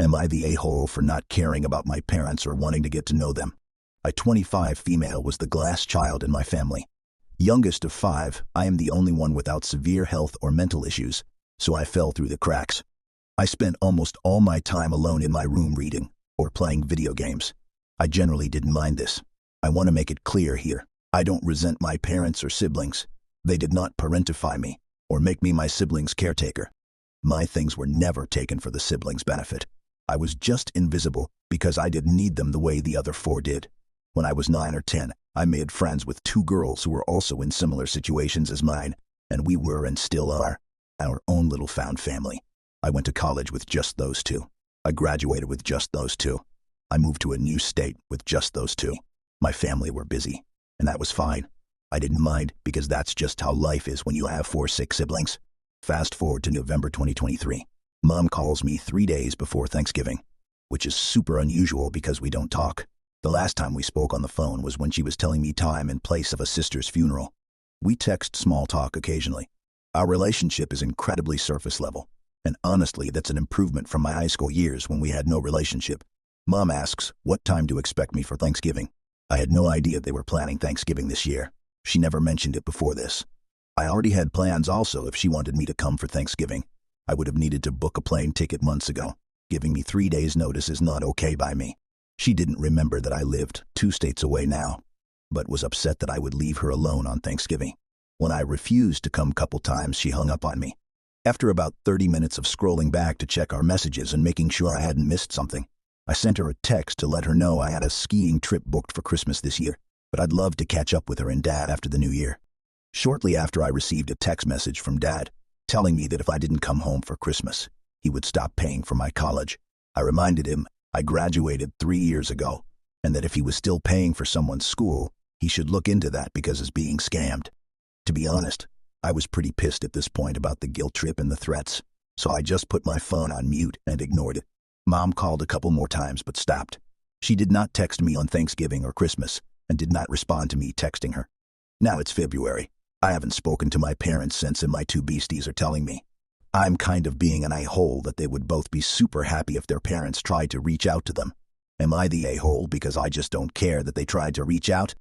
Am I the a-hole for not caring about my parents or wanting to get to know them? I, 25 female, was the glass child in my family. Youngest of 5, I am the only one without severe health or mental issues, so I fell through the cracks. I spent almost all my time alone in my room reading or playing video games. I generally didn't mind this. I want to make it clear here. I don't resent my parents or siblings. They did not parentify me or make me my siblings' caretaker. My things were never taken for the siblings' benefit. I was just invisible because I didn't need them the way the other 4 did. When I was 9 or 10, I made friends with 2 girls who were also in similar situations as mine, and we were and still are our own little found family. I went to college with just those 2. I graduated with just those 2. I moved to a new state with just those 2. My family were busy, and that was fine. I didn't mind because that's just how life is when you have 4 sick siblings. Fast forward to November 2023. Mom calls me 3 days before Thanksgiving, which is super unusual because we don't talk. The last time we spoke on the phone was when she was telling me time and place of a sister's funeral. We text small talk occasionally. Our relationship is incredibly surface level, and honestly, that's an improvement from my high school years when we had no relationship. Mom asks what time to expect me for Thanksgiving. I had no idea they were planning Thanksgiving this year. She never mentioned it before this. I already had plans also if she wanted me to come for Thanksgiving. I would have needed to book a plane ticket months ago. Giving me 3 days' notice is not okay by me. She didn't remember that I lived 2 states away now, but was upset that I would leave her alone on Thanksgiving. When I refused to come a couple times, she hung up on me. After about 30 minutes of scrolling back to check our messages and making sure I hadn't missed something, I sent her a text to let her know I had a skiing trip booked for Christmas this year, but I'd love to catch up with her and Dad after the new year. Shortly after, I received a text message from Dad telling me that if I didn't come home for Christmas, he would stop paying for my college. I reminded him I graduated 3 years ago, and that if he was still paying for someone's school, he should look into that because he's being scammed. To be honest, I was pretty pissed at this point about the guilt trip and the threats, so I just put my phone on mute and ignored it. Mom called a couple more times but stopped. She did not text me on Thanksgiving or Christmas and did not respond to me texting her. Now it's February. I haven't spoken to my parents since, and my 2 beasties are telling me I'm kind of being an a-hole that they would both be super happy if their parents tried to reach out to them. Am I the a-hole because I just don't care that they tried to reach out?